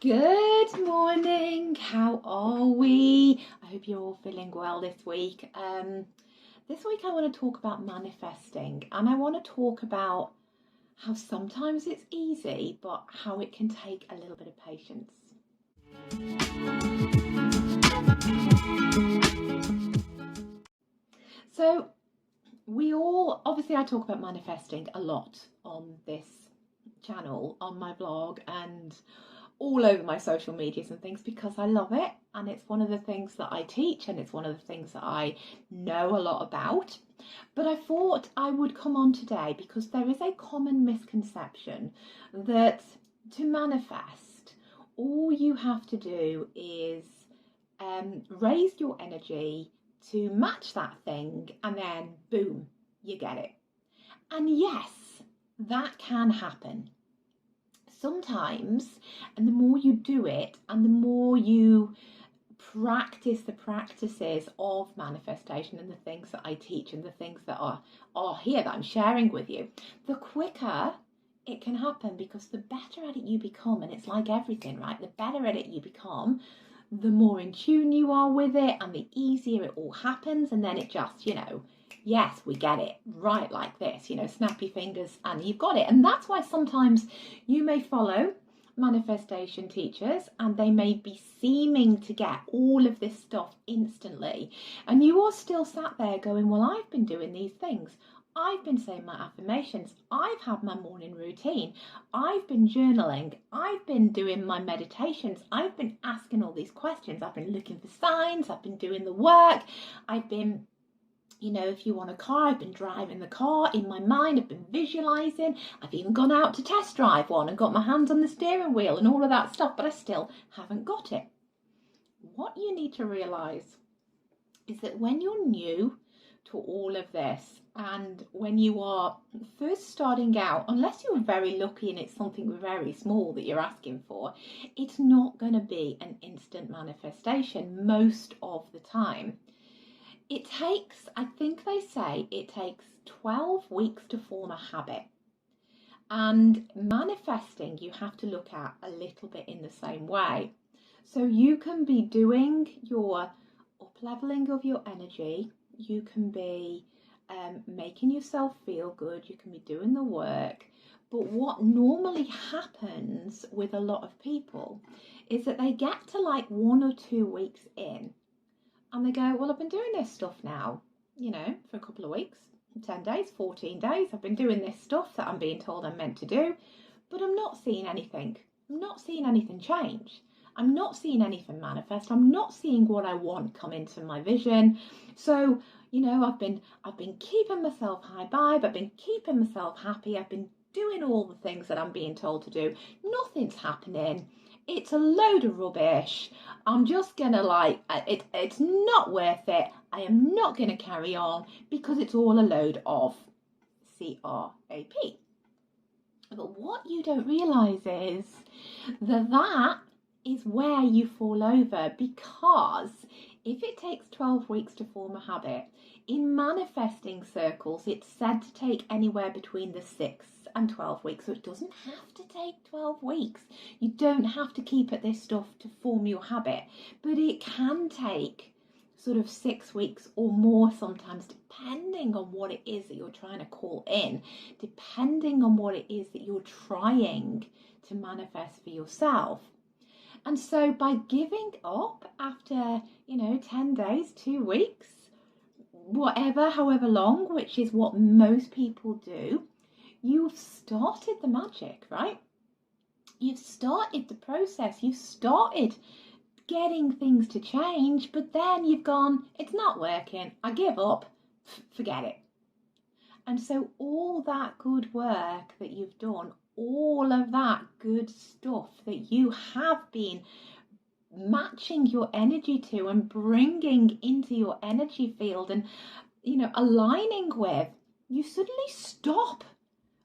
Good morning. How are we? I hope you're all feeling well this week. This week I want to talk about manifesting, and I want to talk about how sometimes it's easy, but how it can take a little bit of patience. So, we all obviously I talk about manifesting a lot on this channel, on my blog, and all over my social medias and things because I love it, and it's one of the things that I teach, and it's one of the things that I know a lot about. But I thought I would come on today because there is a common misconception that to manifest, all you have to do is raise your energy to match that thing, and then boom, you get it. And yes, that can happen sometimes, and the more you do it and the more you practice the practices of manifestation and the things that I teach and the things that are here that I'm sharing with you, the quicker it can happen, because the better at it you become. And it's like everything, right? The better at it you become, the more in tune you are with it, and the easier it all happens. And then it just, yes, we get it right like this, snappy fingers and you've got it. And that's why sometimes you may follow manifestation teachers and they may be seeming to get all of this stuff instantly, and you are still sat there going, well, I've been doing these things, I've been saying my affirmations, I've had my morning routine, I've been journaling, I've been doing my meditations, I've been asking all these questions, I've been looking for signs, I've been doing the work, I've been, if you want a car, I've been driving the car in my mind, I've been visualizing, I've even gone out to test drive one and got my hands on the steering wheel and all of that stuff, but I still haven't got it. What you need to realize is that when you're new to all of this, and when you are first starting out, unless you're very lucky and it's something very small that you're asking for, it's not going to be an instant manifestation most of the time. It takes, I think they say it takes 12 weeks to form a habit. And manifesting, you have to look at a little bit in the same way. So you can be doing your up leveling of your energy, you can be making yourself feel good, you can be doing the work. But what normally happens with a lot of people is that they get to like 1 or 2 weeks in, and they go, well, I've been doing this stuff now, for a couple of weeks, 10 days, 14 days. I've been doing this stuff that I'm being told I'm meant to do, but I'm not seeing anything. I'm not seeing anything change. I'm not seeing anything manifest. I'm not seeing what I want come into my vision. So, I've been keeping myself high vibe. I've been keeping myself happy. I've been doing all the things that I'm being told to do. Nothing's happening. It's a load of rubbish. I'm just gonna it's not worth it. I am not gonna carry on because it's all a load of crap. But what you don't realise is that is where you fall over, because if it takes 12 weeks to form a habit, in manifesting circles, it's said to take anywhere between the 6 and 12 weeks. So it doesn't have to take 12 weeks. You don't have to keep at this stuff to form your habit, but it can take sort of 6 weeks or more sometimes, depending on what it is that you're trying to call in, depending on what it is that you're trying to manifest for yourself. And so by giving up after, 10 days, 2 weeks, whatever, however long, which is what most people do, you've started the magic, right? You've started the process. You've started getting things to change, but then you've gone, it's not working, I give up, forget it. And so all that good work that you've done, all of that good stuff that you have been matching your energy to and bringing into your energy field and, aligning with, you suddenly stop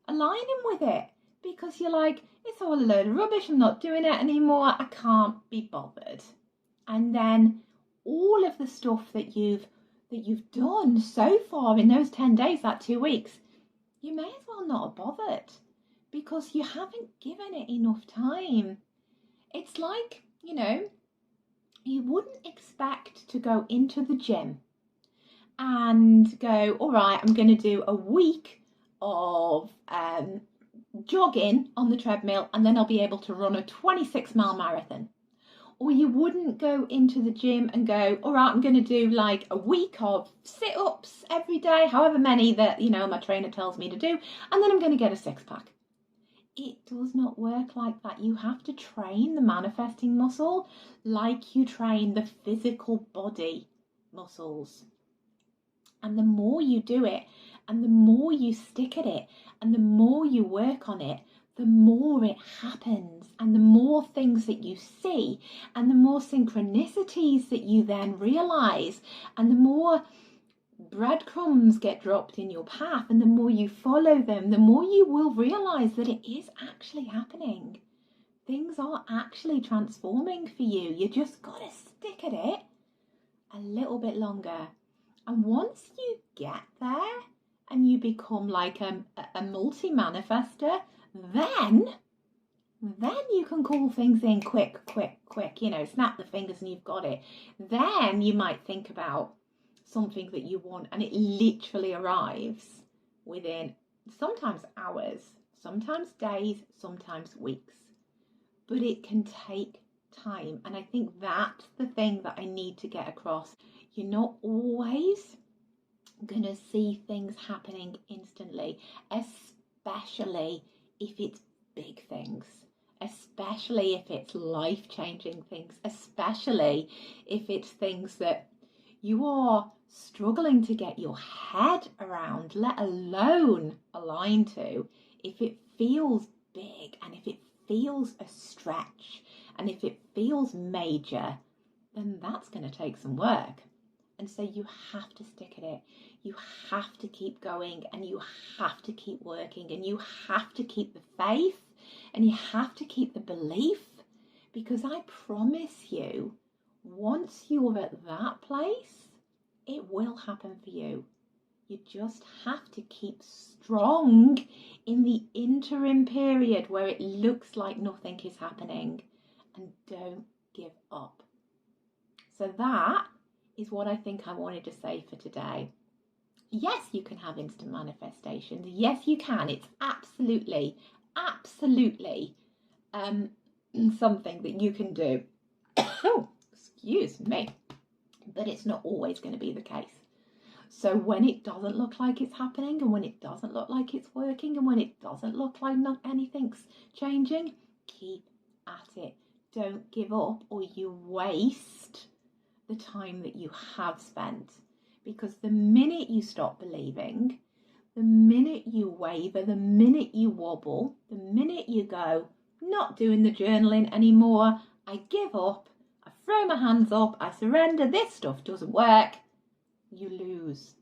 aligning with it because you're like, it's all a load of rubbish, I'm not doing it anymore, I can't be bothered. And then all of the stuff that you've done so far in those 10 days, that 2 weeks, you may as well not have bothered, because you haven't given it enough time. It it's like, you know, you wouldn't expect to go into the gym and go, all right, I'm going to do a week of jogging on the treadmill and then I'll be able to run a 26-mile marathon. Or you wouldn't go into the gym and go, all right, I'm going to do like a week of sit-ups every day, however many that, you know, my trainer tells me to do, and then I'm going to get a six-pack. It does not work like that. You have to train the manifesting muscle like you train the physical body muscles. And the more you do it, and the more you stick at it, and the more you work on it, the more it happens, and the more things that you see, and the more synchronicities that you then realize, and the more breadcrumbs get dropped in your path, and the more you follow them, the more you will realize that it is actually happening. Things are actually transforming for you. You just got to stick at it a little bit longer. And once you get there and you become like a multi-manifester, then you can call things in quick, you know, snap the fingers and you've got it. Then you might think about something that you want and it literally arrives within sometimes hours, sometimes days, sometimes weeks. But it can take time. And I think that's the thing that I need to get across. You're not always going to see things happening instantly, especially if it's big things, especially if it's life-changing things, especially if it's things that you are struggling to get your head around, let alone align to. If it feels big and if it feels a stretch and if it feels major, then that's going to take some work. And so you have to stick at it. You have to keep going and you have to keep working and you have to keep the faith and you have to keep the belief, because I promise you, once you're at that place, it will happen for you. You just have to keep strong in the interim period where it looks like nothing is happening, and don't give up. So that is what I think I wanted to say for today. Yes, you can have instant manifestations. Yes, you can. It's absolutely something that you can do. Oh, excuse me. But it's not always going to be the case. So when it doesn't look like it's happening, and when it doesn't look like it's working, and when it doesn't look like anything's changing, keep at it. Don't give up, or you waste the time that you have spent. Because the minute you stop believing, the minute you waver, the minute you wobble, the minute you go, not doing the journaling anymore, I give up, I throw my hands up, I surrender, this stuff doesn't work, you lose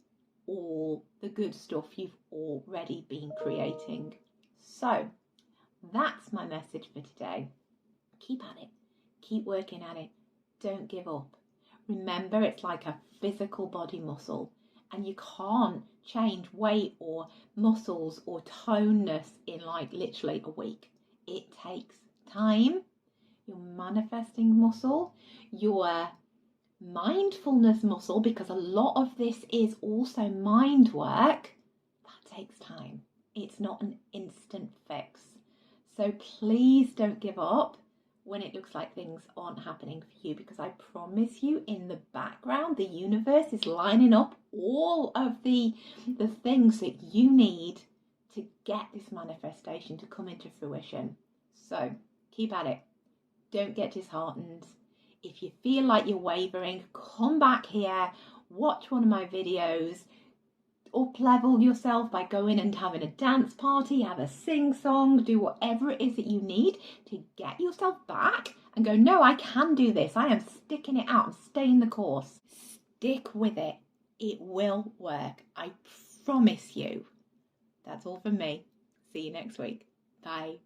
all the good stuff you've already been creating. So that's my message for today. Keep at it, keep working at it, don't give up. Remember, it's like a physical body muscle, and you can't change weight or muscles or toneness in like literally a week. It takes time. Your manifesting muscle, your mindfulness muscle, because a lot of this is also mind work, that takes time. It's not an instant fix. So please don't give up when it looks like things aren't happening for you, because I promise you, in the background, the universe is lining up all of the things that you need to get this manifestation to come into fruition. So keep at it. Don't get disheartened. If you feel like you're wavering, come back here, watch one of my videos, up level yourself by going and having a dance party, have a sing song, do whatever it is that you need to get yourself back and go, no, I can do this. I am sticking it out. I'm staying the course. Stick with it. It will work. I promise you. That's all from me. See you next week. Bye.